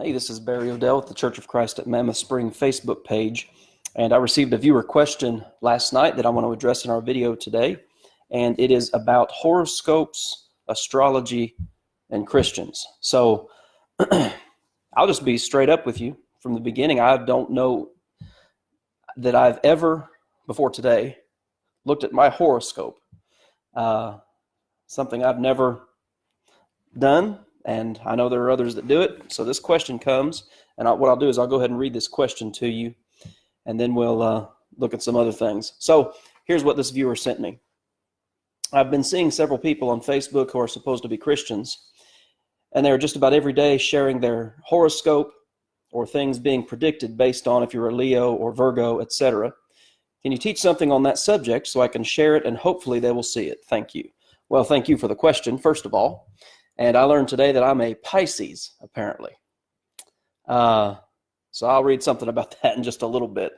Hey, this is Barry Odell with the Church of Christ at Mammoth Spring Facebook page, and I received a viewer question last night that I want to address in our video today, and it is about horoscopes, astrology, and Christians. So I'll just be straight up with you from the beginning. I don't know that I've ever, before today, looked at my horoscope. Something I've never done, and I know there are others that do it. So this question comes, and what I'll do is I'll go ahead and read this question to you, and then we'll look at some other things. So here's what this viewer sent me. I've been seeing several people on Facebook who are supposed to be Christians, and they're just about every day sharing their horoscope or things being predicted based on if you're a Leo or Virgo, etc. Can you teach something on that subject so I can share it and hopefully they will see it? Thank you. Well, thank you for the question, first of all. And I learned today that I'm a Pisces, apparently. So I'll read something about that in just a little bit.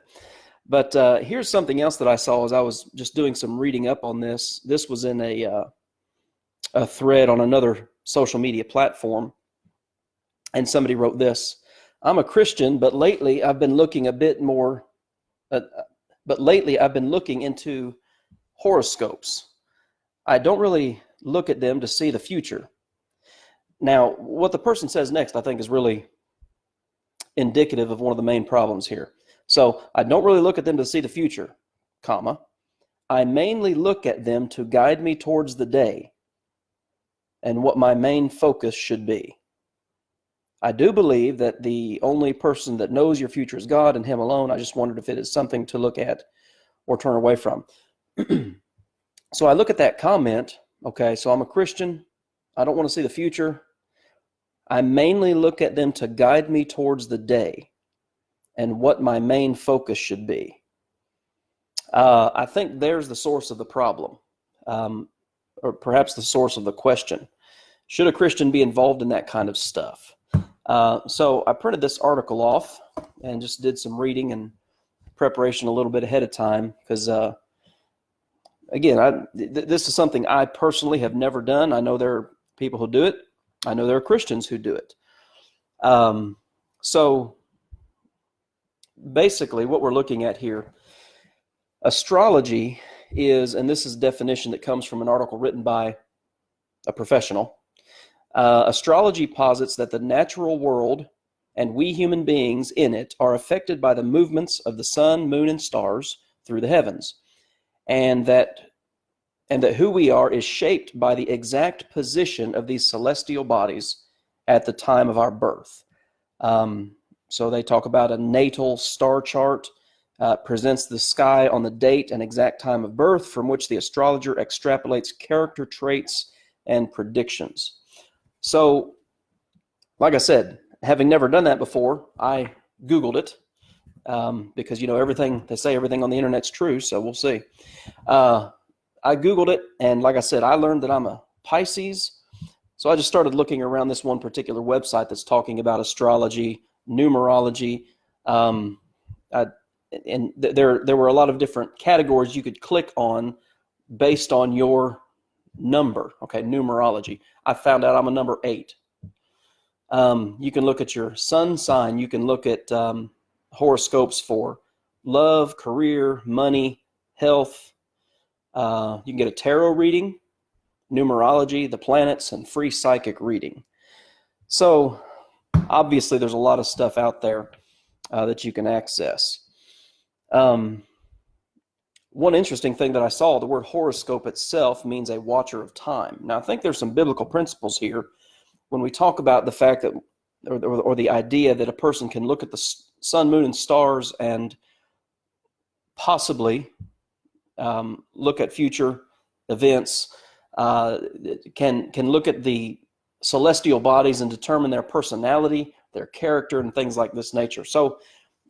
But here's something else that I saw as I was just doing some reading up on this. This was in a thread on another social media platform. And somebody wrote this: I'm a Christian, but lately I've been looking into horoscopes. I don't really look at them to see the future. Now, what the person says next, I think, is really indicative of one of the main problems here. So, I don't really look at them to see the future, comma. I mainly look at them to guide me towards the day and what my main focus should be. I do believe that the only person that knows your future is God and Him alone. I just wondered if it is something to look at or turn away from. So I look at that comment. Okay, so I'm a Christian. I don't want to see the future. I mainly look at them to guide me towards the day and what my main focus should be. I think there's the source of the problem, or perhaps the source of the question. Should a Christian be involved in that kind of stuff? So I printed this article off and just did some reading and preparation a little bit ahead of time because, again, this is something I personally have never done. I know there are people who do it. I know there are Christians who do it. So basically what we're looking at here, astrology is, and this is a definition that comes from an article written by a professional. Astrology posits that the natural world and we human beings in it are affected by the movements of the sun, moon, and stars through the heavens, and that who we are is shaped by the exact position of these celestial bodies at the time of our birth. So they talk about a natal star chart, presents the sky on the date and exact time of birth, from which the astrologer extrapolates character traits and predictions. So, like I said, having never done that before, I Googled it because, everything, they say everything on the internet's true, so we'll see. I Googled it, and like I said, I learned that I'm a Pisces, so I just started looking around this one particular website that's talking about astrology, numerology, and there were a lot of different categories you could click on based on your number, okay, numerology. I found out I'm a number 8. You can look at your sun sign. You can look at horoscopes for love, career, money, health. You can get a tarot reading, numerology, the planets, and free psychic reading. So obviously there's a lot of stuff out there that you can access. One interesting thing that I saw, the word horoscope itself means a watcher of time. Now, I think there's some biblical principles here when we talk about the fact that, or the idea that a person can look at the sun, moon, and stars and possibly look at future events, can look at the celestial bodies and determine their personality, their character, and things like this nature. So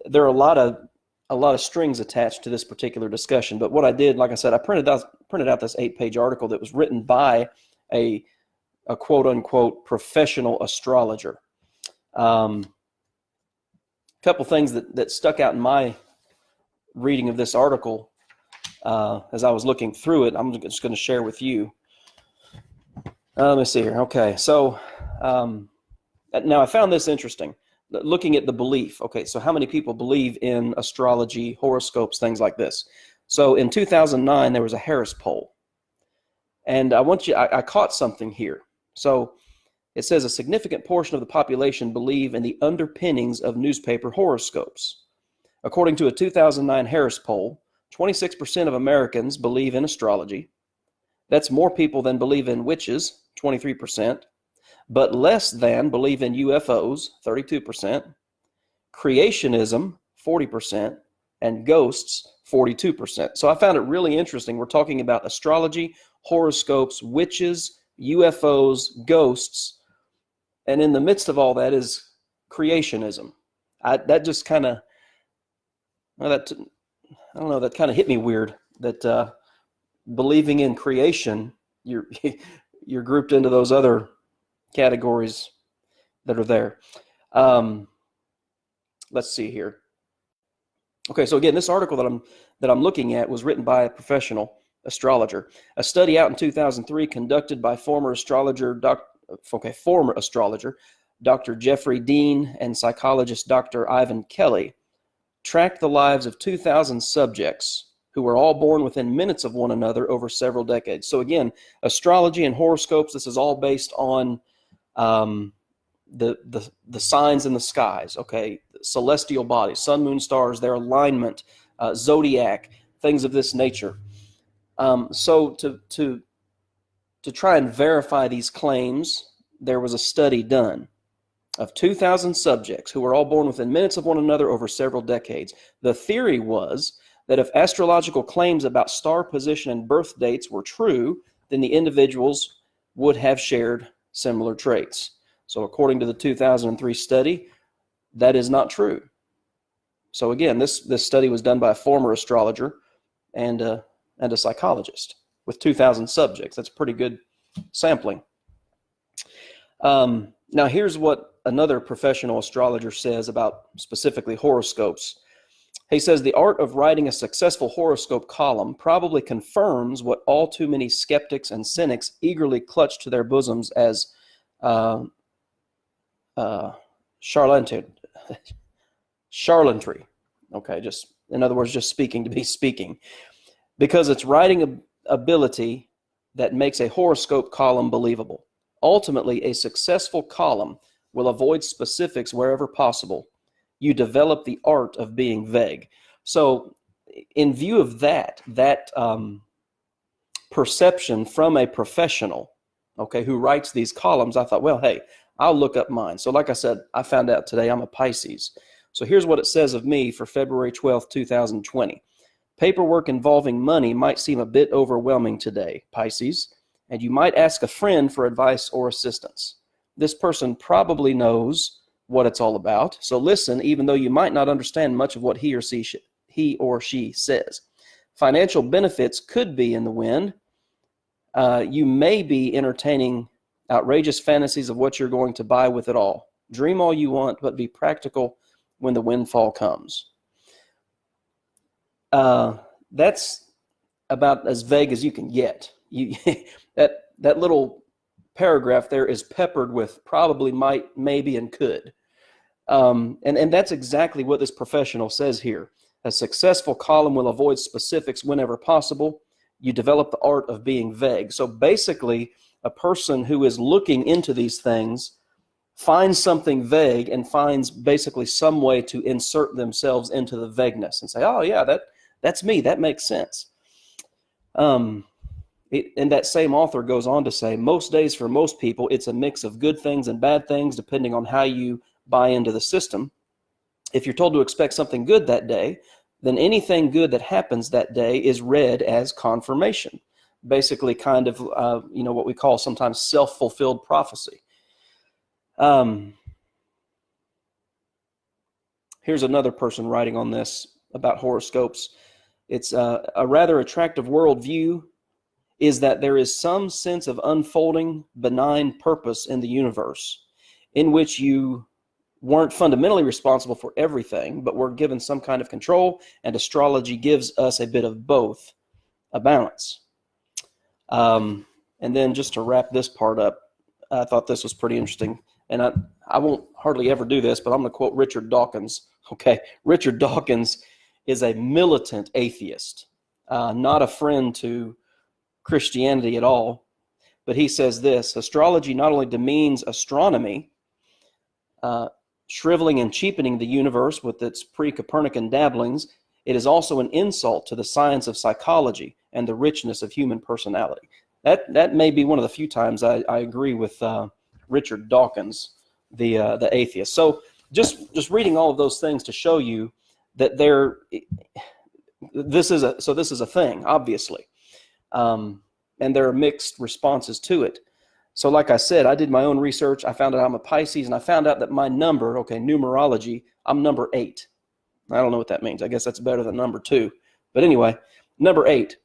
there are a lot of strings attached to this particular discussion. But what I did, like I said, I printed out this 8-page article that was written by a quote-unquote professional astrologer. Couple things that stuck out in my reading of this article as I was looking through it, I'm just going to share with you. Let me see here. Okay, so now I found this interesting. looking at the belief. Okay, so how many people believe in astrology, horoscopes, things like this? So in 2009, there was a Harris poll. And I caught something here. So it says a significant portion of the population believe in the underpinnings of newspaper horoscopes. According to a 2009 Harris poll, 26% of Americans believe in astrology. That's more people than believe in witches, 23%, but less than believe in UFOs, 32%, creationism, 40%, and ghosts, 42%. So I found it really interesting. We're talking about astrology, horoscopes, witches, UFOs, ghosts, and in the midst of all that is creationism. That just kind of, that, I don't know, that kind of hit me weird, that believing in creation, you're grouped into those other categories that are there. Let's see here. Okay, so again, this article that I'm looking at was written by a professional astrologer. A study out in 2003 conducted by former astrologer Dr. Jeffrey Dean and psychologist Dr. Ivan Kelly tracked the lives of 2,000 subjects who were all born within minutes of one another over several decades. So again, astrology and horoscopes, this is all based on the signs in the skies, okay, celestial bodies, sun, moon, stars, their alignment, zodiac, things of this nature. So to try and verify these claims, there was a study done of 2,000 subjects who were all born within minutes of one another over several decades. The theory was that if astrological claims about star position and birth dates were true, then the individuals would have shared similar traits. So according to the 2003 study, that is not true. So again, this study was done by a former astrologer and a psychologist with 2,000 subjects. That's pretty good sampling. Now here's what another professional astrologer says about specifically horoscopes. He says the art of writing a successful horoscope column probably confirms what all too many skeptics and cynics eagerly clutch to their bosoms as charlantry. Okay, just in other words, just speaking to be speaking, because it's writing ability that makes a horoscope column believable. Ultimately, a successful column will avoid specifics wherever possible. You develop the art of being vague. So in view of that perception from a professional, okay, who writes these columns, I thought, well, hey, I'll look up mine. So like I said, I found out today I'm a Pisces. So here's what it says of me for February 12th, 2020. Paperwork involving money might seem a bit overwhelming today, Pisces, and you might ask a friend for advice or assistance. This person probably knows what it's all about, so listen, even though you might not understand much of what he or she says. Financial benefits could be in the wind. You may be entertaining outrageous fantasies of what you're going to buy with it all. Dream all you want, but be practical when the windfall comes. That's about as vague as you can get. That little paragraph there is peppered with probably, might, maybe, and could. And that's exactly what this professional says here. A successful column will avoid specifics whenever possible. You develop the art of being vague. So basically, a person who is looking into these things finds something vague and finds basically some way to insert themselves into the vagueness and say, oh yeah, that's me, that makes sense. And that same author goes on to say, most days for most people, it's a mix of good things and bad things, depending on how you buy into the system. If you're told to expect something good that day, then anything good that happens that day is read as confirmation. Basically kind of, what we call sometimes self-fulfilled prophecy. Here's another person writing on this about horoscopes. It's a rather attractive worldview is that there is some sense of unfolding benign purpose in the universe in which you weren't fundamentally responsible for everything, but were given some kind of control, and astrology gives us a bit of both, a balance. And then just to wrap this part up, I thought this was pretty interesting. and I won't hardly ever do this, but I'm going to quote Richard Dawkins. Okay, Richard Dawkins is a militant atheist, not a friend to Christianity at all. But he says this: astrology not only demeans astronomy, shriveling and cheapening the universe with its pre-Copernican dabblings, it is also an insult to the science of psychology and the richness of human personality. That may be one of the few times I agree with Richard Dawkins, the atheist. So just reading all of those things to show you that this is a thing, obviously, and there are mixed responses to it. So like I said, I did my own research. I found out I'm a Pisces, and I found out that my number, numerology, I'm number 8. I don't know what that means. I guess that's better than number 2. But anyway, number 8.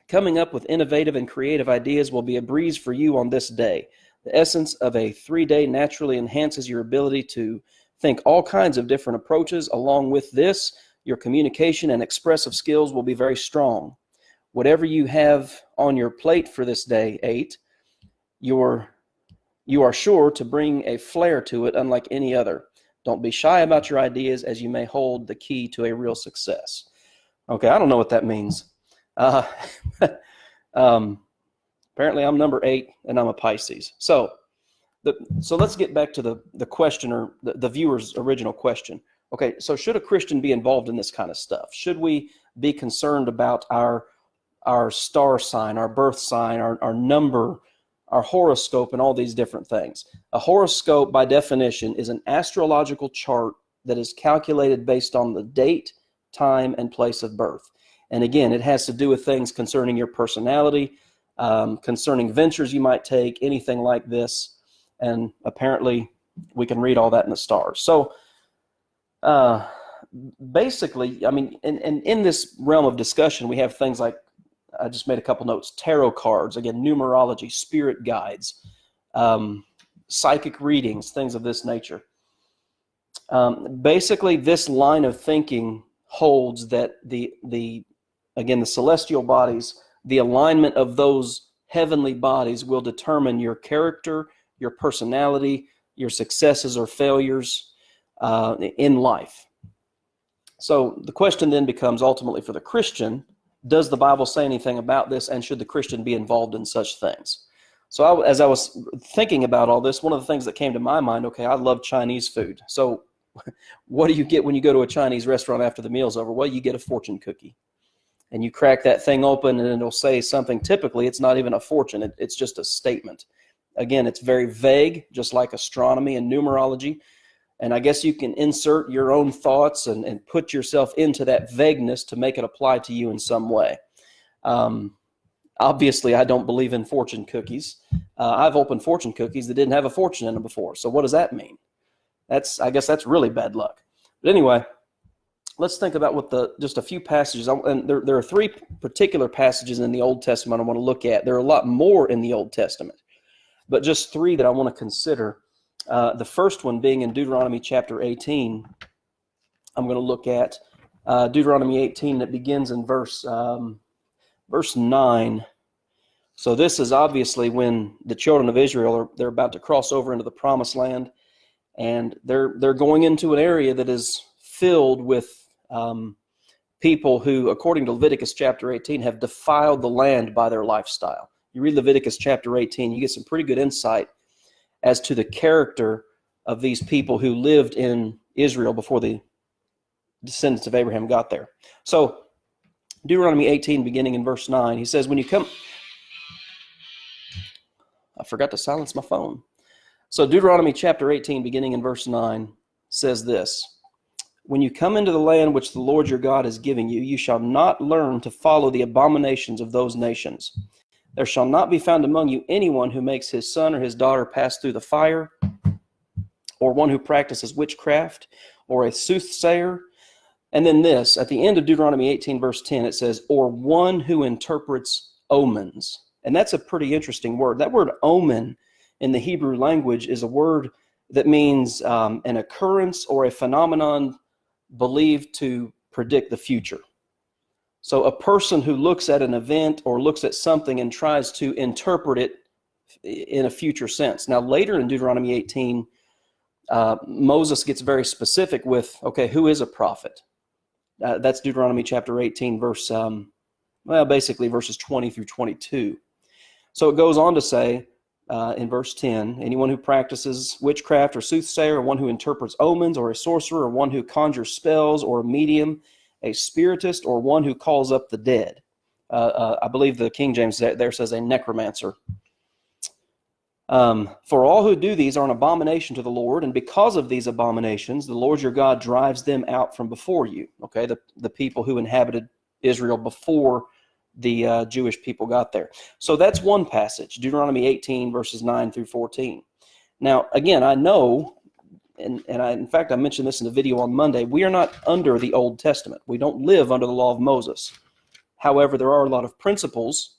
Coming up with innovative and creative ideas will be a breeze for you on this day. The essence of a 3-day naturally enhances your ability to think all kinds of different approaches. Along with this, your communication and expressive skills will be very strong. Whatever you have on your plate for this day, 8, you are sure to bring a flair to it unlike any other. Don't be shy about your ideas, as you may hold the key to a real success. Okay, I don't know what that means. Apparently I'm number 8 and I'm a Pisces. So let's get back to the questioner, the viewer's original question. Okay, so should a Christian be involved in this kind of stuff? Should we be concerned about our star sign, our birth sign, our number, our horoscope, and all these different things? A horoscope, by definition, is an astrological chart that is calculated based on the date, time, and place of birth. And again, it has to do with things concerning your personality, concerning ventures you might take, anything like this. And apparently, we can read all that in the stars. So basically, I mean, in this realm of discussion, we have things like, I just made a couple notes: tarot cards, again, numerology, spirit guides, psychic readings, things of this nature. Basically, this line of thinking holds that the celestial bodies, the alignment of those heavenly bodies will determine your character, your personality, your successes or failures in life. So the question then becomes, ultimately for the Christian, does the Bible say anything about this, and should the Christian be involved in such things? So as I was thinking about all this, one of the things that came to my mind, okay, I love Chinese food. So what do you get when you go to a Chinese restaurant after the meal's over? Well, you get a fortune cookie. And you crack that thing open, and it'll say something. Typically, it's not even a fortune. It's just a statement. Again, it's very vague, just like astronomy and numerology. And I guess you can insert your own thoughts and put yourself into that vagueness to make it apply to you in some way. Obviously, I don't believe in fortune cookies. I've opened fortune cookies that didn't have a fortune in them before. So what does that mean? I guess that's really bad luck. But anyway, let's think about just a few passages. And there are 3 particular passages in the Old Testament I want to look at. There are a lot more in the Old Testament, but just 3 that I want to consider. The first one being in Deuteronomy chapter 18. I'm going to look at Deuteronomy 18 that begins in verse 9. So this is obviously when the children of Israel they're about to cross over into the promised land, and they're going into an area that is filled with people who, according to Leviticus chapter 18, have defiled the land by their lifestyle. You read Leviticus chapter 18, you get some pretty good insight as to the character of these people who lived in Israel before the descendants of Abraham got there. So Deuteronomy 18, beginning in verse 9, he says, when you come... I forgot to silence my phone. So Deuteronomy chapter 18, beginning in verse 9, says this: when you come into the land which the Lord your God is giving you, you shall not learn to follow the abominations of those nations. There shall not be found among you anyone who makes his son or his daughter pass through the fire, or one who practices witchcraft, or a soothsayer. And then this, at the end of Deuteronomy 18, verse 10, it says, or one who interprets omens. And that's a pretty interesting word. That word omen in the Hebrew language is a word that means an occurrence or a phenomenon believed to predict the future. So a person who looks at an event or looks at something and tries to interpret it in a future sense. Now, later in Deuteronomy 18, Moses gets very specific with, okay, who is a prophet? That's Deuteronomy chapter 18, basically verses 20 through 22. So it goes on to say in verse 10, anyone who practices witchcraft or soothsayer, or one who interprets omens, or a sorcerer, or one who conjures spells, or a medium, a spiritist, or one who calls up the dead. I believe the King James there says a necromancer. For all who do these are an abomination to the Lord, and because of these abominations, the Lord your God drives them out from before you. Okay, the people who inhabited Israel before the Jewish people got there. So that's one passage, Deuteronomy 18, verses 9 through 14. Now, again, I know, in fact, I mentioned this in the video on Monday, we are not under the Old Testament. We don't live under the law of Moses. However, there are a lot of principles.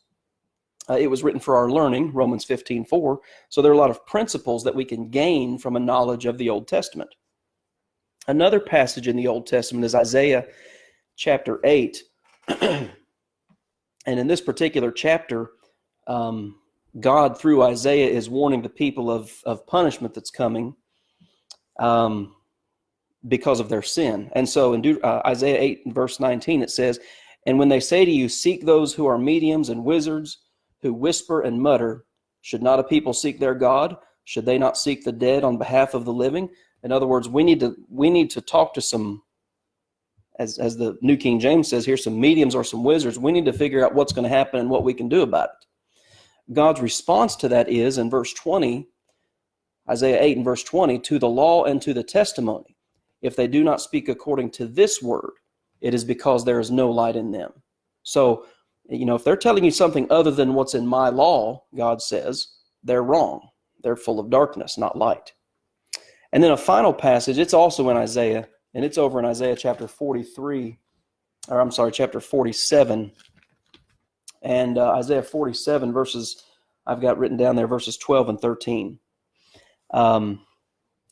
It was written for our learning, Romans 15:4. So there are a lot of principles that we can gain from a knowledge of the Old Testament. Another passage in the Old Testament is Isaiah chapter 8. And in this particular chapter, God, through Isaiah, is warning the people of punishment that's coming because of their sin. And so in Isaiah 8, verse 19, it says, and when they say to you, seek those who are mediums and wizards, who whisper and mutter, should not a people seek their God? Should they not seek the dead on behalf of the living? In other words, we need to talk to some, as the New King James says here, some mediums or some wizards. We need to figure out what's going to happen and what we can do about it. God's response to that is in verse 20, Isaiah 8 and verse 20, to the law and to the testimony. If they do not speak according to this word, it is because there is no light in them. So, if they're telling you something other than what's in my law, God says, they're wrong. They're full of darkness, not light. And then a final passage, it's also in Isaiah, and it's over in Isaiah chapter 47. And Isaiah 47 verses, I've got written down there, verses 12 and 13.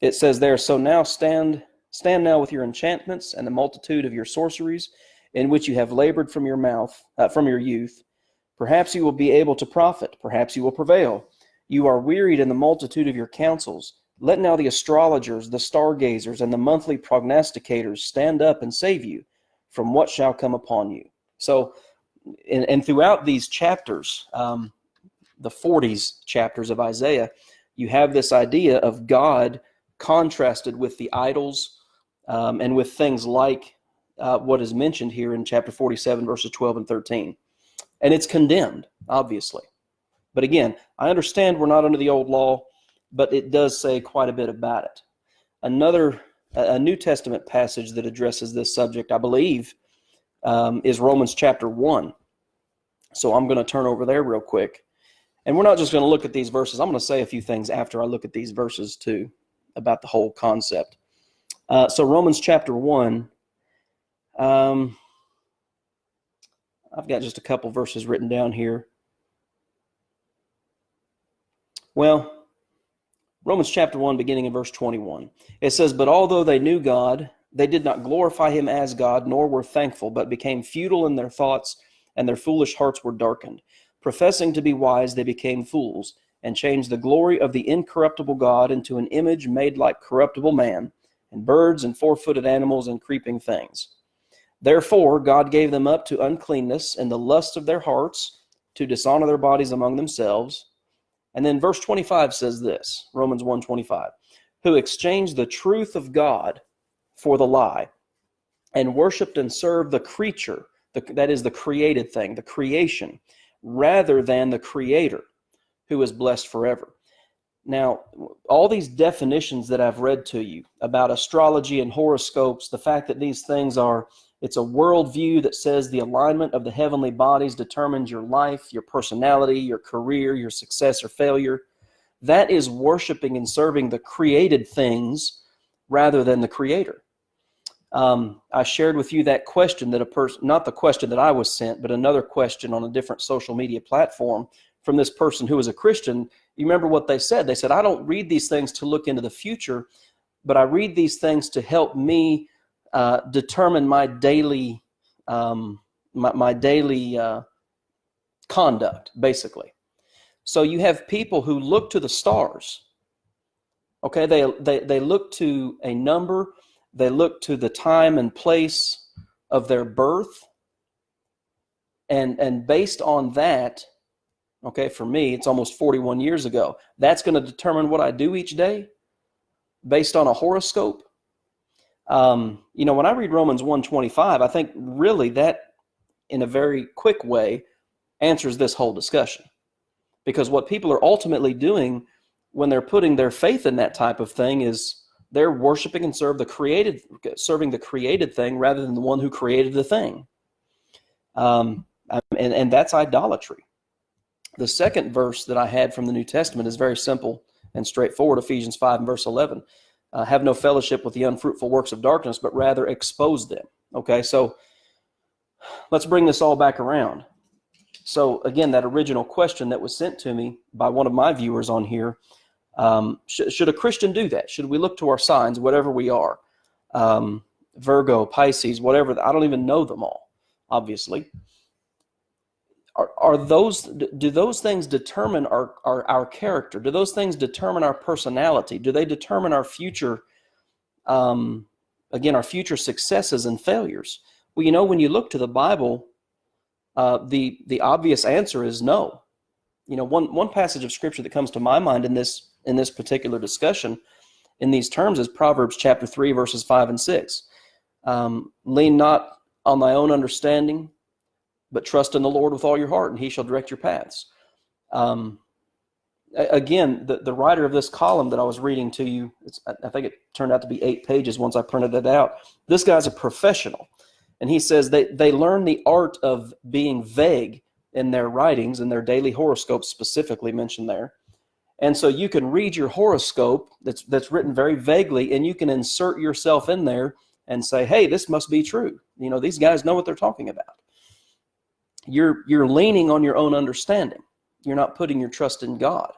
It says there, so now stand now with your enchantments and the multitude of your sorceries, in which you have labored from your youth. Perhaps you will be able to profit. Perhaps you will prevail. You are wearied in the multitude of your counsels. Let now the astrologers, the stargazers, and the monthly prognosticators stand up and save you from what shall come upon you. So, and throughout these chapters, the 40s chapters of Isaiah, you have this idea of God contrasted with the idols and with things like what is mentioned here in chapter 47, verses 12 and 13. And it's condemned, obviously. But again, I understand we're not under the old law, but it does say quite a bit about it. A New Testament passage that addresses this subject, I believe, is Romans chapter 1. So I'm going to turn over there real quick. And we're not just going to look at these verses. I'm going to say a few things after I look at these verses too, about the whole concept. So Romans chapter 1, I've got just a couple verses written down here. Well, Romans chapter 1, beginning in verse 21. It says, but although they knew God, they did not glorify him as God, nor were thankful, but became futile in their thoughts, and their foolish hearts were darkened. Professing to be wise, they became fools, and changed the glory of the incorruptible God into an image made like corruptible man, and birds and four-footed animals and creeping things. Therefore, God gave them up to uncleanness and the lust of their hearts, to dishonor their bodies among themselves. And then verse 25 says this, Romans 1:25, who exchanged the truth of God for the lie, and worshipped and served the creature, that is the created thing, the creation, rather than the Creator, who is blessed forever. Now, all these definitions that I've read to you about astrology and horoscopes, the fact that these things it's a worldview that says the alignment of the heavenly bodies determines your life, your personality, your career, your success or failure. That is worshiping and serving the created things rather than the Creator. I shared with you that question that not the question that I was sent, but another question on a different social media platform from this person who was a Christian. You remember what they said? They said, I don't read these things to look into the future, but I read these things to help me determine my daily conduct, basically. So you have people who look to the stars. Okay, they look to a number, they look to the time and place of their birth, and based on that, okay, for me, it's almost 41 years ago. That's going to determine what I do each day based on a horoscope. When I read Romans 1:25, I think really that, in a very quick way, answers this whole discussion. Because what people are ultimately doing when they're putting their faith in that type of thing is they're worshiping and serving the created thing rather than the one who created the thing. And that's idolatry. The second verse that I had from the New Testament is very simple and straightforward, Ephesians 5 and verse 11. Have no fellowship with the unfruitful works of darkness, but rather expose them. Okay, so let's bring this all back around. So again, that original question that was sent to me by one of my viewers on here, should a Christian do that? Should we look to our signs, whatever we are? Virgo, Pisces, whatever. I don't even know them all, obviously. Do those things determine our character? Do those things determine our personality? Do they determine our future, our future successes and failures? Well, when you look to the Bible, the obvious answer is no. One passage of scripture that comes to my mind in this particular discussion in these terms is Proverbs chapter 3, verses 5 and 6. Lean not on thy own understanding, but trust in the Lord with all your heart, and he shall direct your paths. Again, the writer of this column that I was reading to you, I think it turned out to be 8 pages once I printed it out. This guy's a professional. And he says they learn the art of being vague in their writings, and their daily horoscopes specifically mentioned there. And so you can read your horoscope that's written very vaguely, and you can insert yourself in there and say, hey, this must be true. These guys know what they're talking about. You're leaning on your own understanding. You're not putting your trust in God.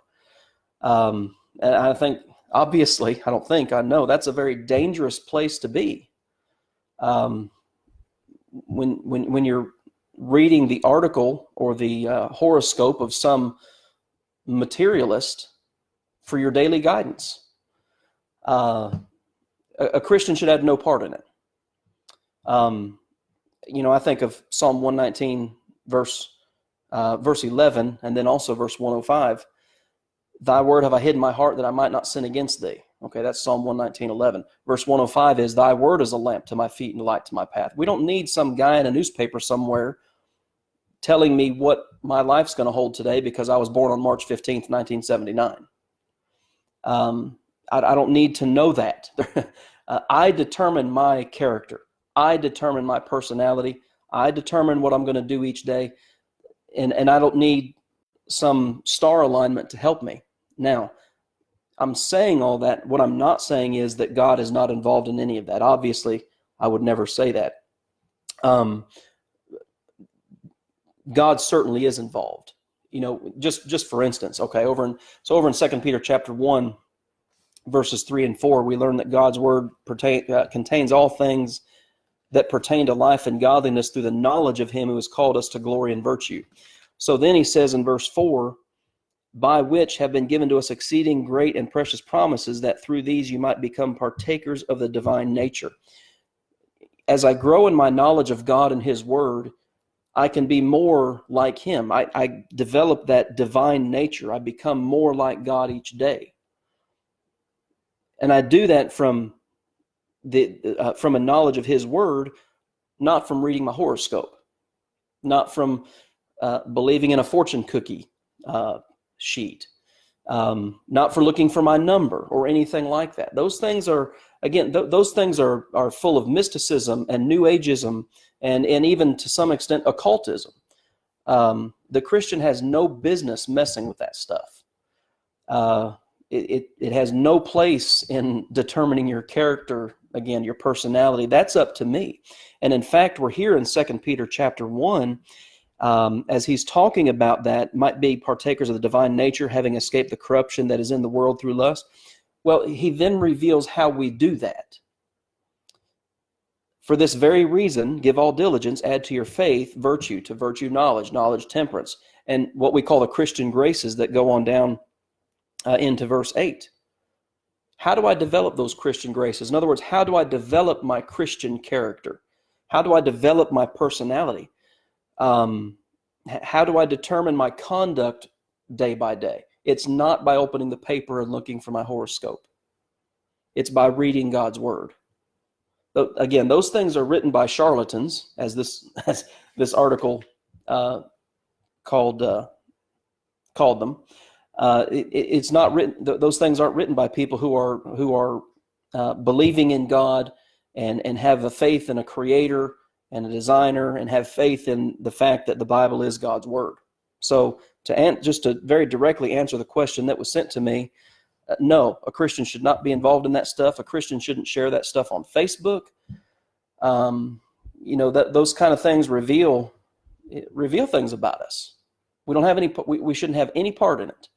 And I think, obviously, I know that's a very dangerous place to be. When you're reading the article or the horoscope of some materialist for your daily guidance. A Christian should have no part in it. I think of Psalm 119, verse 11, and then also verse 105. Thy word have I hid in my heart that I might not sin against thee. Okay, that's Psalm 119:11. Verse 105 is, thy word is a lamp to my feet and a light to my path. We don't need some guy in a newspaper somewhere telling me what my life's going to hold today because I was born on March 15th, 1979. I don't need to know that. I determine my character. I determine my personality. I determine what I'm going to do each day. And I don't need some star alignment to help me. Now, I'm saying all that. What I'm not saying is that God is not involved in any of that. Obviously, I would never say that. God certainly is involved. Just for instance, okay, over in 2 Peter chapter 1, verses 3 and 4, we learn that God's word contains all things that pertain to life and godliness through the knowledge of him who has called us to glory and virtue. So then he says in verse 4, by which have been given to us exceeding great and precious promises, that through these you might become partakers of the divine nature. As I grow in my knowledge of God and his word, I can be more like him. I develop that divine nature. I become more like God each day. And I do that from a knowledge of his word, not from reading my horoscope, not from believing in a fortune cookie sheet, not for looking for my number or anything like that. Those things are, again, those things are full of mysticism and New Ageism and even to some extent occultism. The Christian has no business messing with that stuff. It has no place in determining your character, again, your personality. That's up to me. And in fact, we're here in 2 Peter chapter 1, as he's talking about that, might be partakers of the divine nature, having escaped the corruption that is in the world through lust. Well, he then reveals how we do that. For this very reason, give all diligence, add to your faith virtue, to virtue knowledge, knowledge temperance, and what we call the Christian graces that go on down into verse 8. How do I develop those Christian graces? In other words, how do I develop my Christian character? How do I develop my personality? How do I determine my conduct day by day? It's not by opening the paper and looking for my horoscope. It's by reading God's word. Again, those things are written by charlatans, as this article called them. It's not written. Those things aren't written by people who are believing in God and have a faith in a creator and a designer and have faith in the fact that the Bible is God's word. So just to very directly answer the question that was sent to me, no, a Christian should not be involved in that stuff. A Christian shouldn't share that stuff on Facebook. Those kind of things reveal things about us. We shouldn't have any part in it.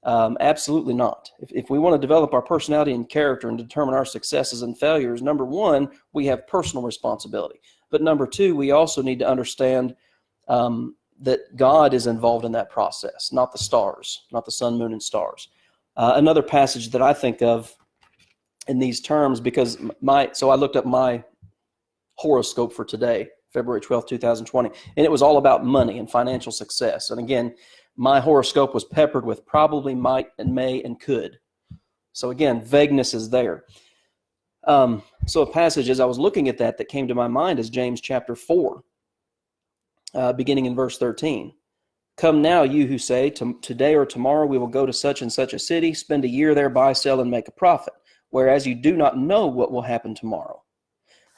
Absolutely not. If we want to develop our personality and character and determine our successes and failures, number one, we have personal responsibility. But number two, we also need to understand that God is involved in that process, not the stars, not the sun, moon, and stars. Another passage that I think of in these terms, because so I looked up my horoscope for today, February 12th, 2020, and it was all about money and financial success. And again, my horoscope was peppered with probably, might, and may, and could. So again, vagueness is there. So a passage, as I was looking at that came to my mind is James chapter 4, beginning in verse 13. Come now, you who say, today or tomorrow we will go to such and such a city, spend a year there, buy, sell, and make a profit, whereas you do not know what will happen tomorrow.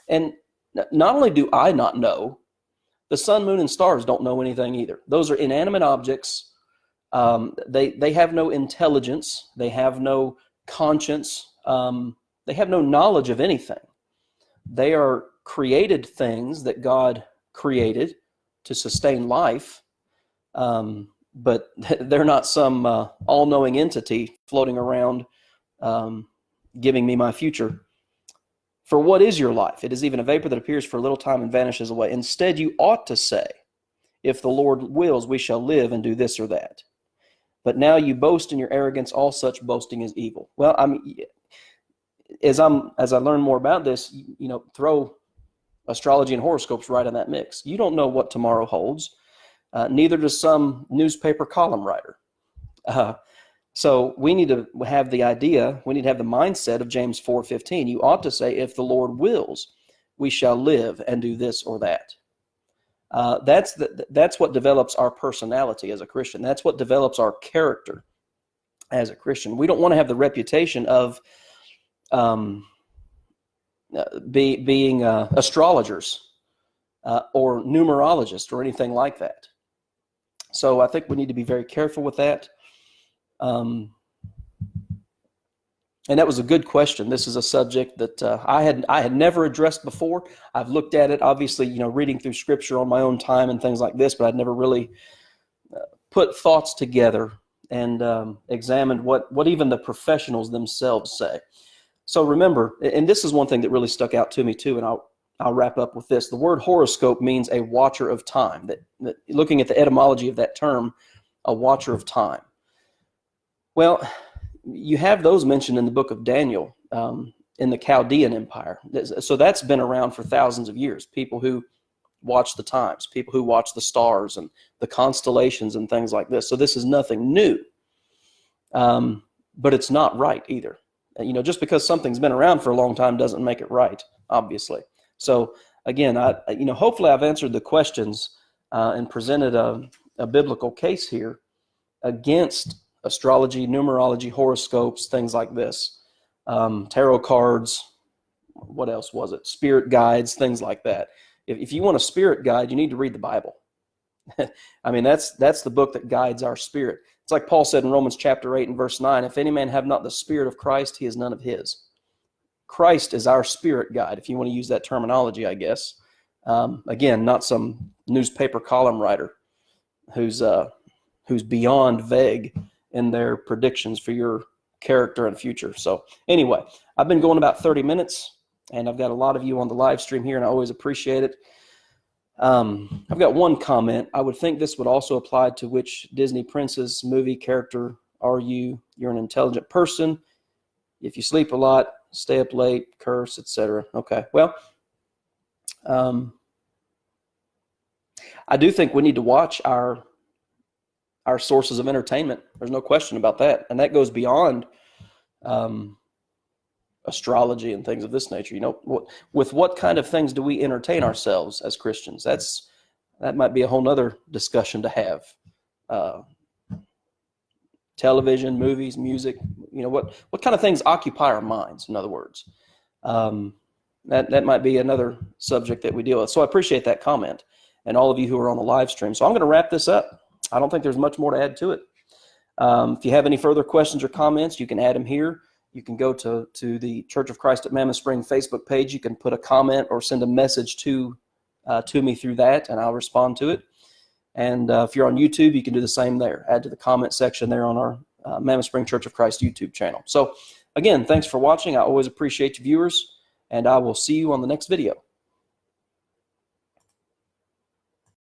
And not only do I not know, the sun, moon, and stars don't know anything either. Those are inanimate objects. They have no intelligence. They have no conscience. They have no knowledge of anything. They are created things that God created to sustain life. But they're not some all-knowing entity floating around giving me my future. For what is your life? It is even a vapor that appears for a little time and vanishes away. Instead, you ought to say, if the Lord wills, we shall live and do this or that. But now you boast in your arrogance. All such boasting is evil. Well, I mean, as I learn more about this, throw astrology and horoscopes right in that mix. You don't know what tomorrow holds. Neither does some newspaper column writer. So we need to have the idea, we need to have the mindset of James 4:15. You ought to say, if the Lord wills, we shall live and do this or that. That's what develops our personality as a Christian. That's what develops our character as a Christian. We don't want to have the reputation of being astrologers or numerologists or anything like that. So I think we need to be very careful with that. And that was a good question. This is a subject that I had never addressed before. I've looked at it, obviously, reading through Scripture on my own time and things like this, but I'd never really put thoughts together and examined what even the professionals themselves say. So remember, and this is one thing that really stuck out to me too, and I'll wrap up with this. The word horoscope means a watcher of time. That looking at the etymology of that term, a watcher of time. Well, you have those mentioned in the book of Daniel in the Chaldean Empire. So that's been around for thousands of years. People who watch the times, people who watch the stars and the constellations and things like this. So this is nothing new, but it's not right either. Just because something's been around for a long time doesn't make it right, obviously. So again, hopefully I've answered the questions and presented a biblical case here against astrology, numerology, horoscopes, things like this, tarot cards. What else was it? Spirit guides, things like that. If you want a spirit guide, you need to read the Bible. I mean, that's the book that guides our spirit. It's like Paul said in Romans chapter 8 and verse 9, if any man have not the Spirit of Christ, he is none of his. Christ is our spirit guide, if you want to use that terminology, I guess. Again, not some newspaper column writer who's beyond vague in their predictions for your character and future. So anyway, I've been going about 30 minutes. And I've got a lot of you on the live stream here, and I always appreciate it. I've got one comment. I would think this would also apply to which Disney princess movie character are you? You're an intelligent person. If you sleep a lot, stay up late, curse, etc. Okay, well, I do think we need to watch our sources of entertainment. There's no question about that. And that goes beyond astrology and things of this nature. You know, with what kind of things do we entertain ourselves as Christians? That might be a whole nother discussion to have. Television, movies, music, you know, what kind of things occupy our minds, in other words. That might be another subject that we deal with. So I appreciate that comment and all of you who are on the live stream. So I'm going to wrap this up. I don't think there's much more to add to it. If you have any further questions or comments, you can add them here. You can go to the Church of Christ at Mammoth Spring Facebook page. You can put a comment or send a message to me through that, and I'll respond to it. And if you're on YouTube, you can do the same there. Add to the comment section there on our Mammoth Spring Church of Christ YouTube channel. So again, thanks for watching. I always appreciate you viewers, and I will see you on the next video.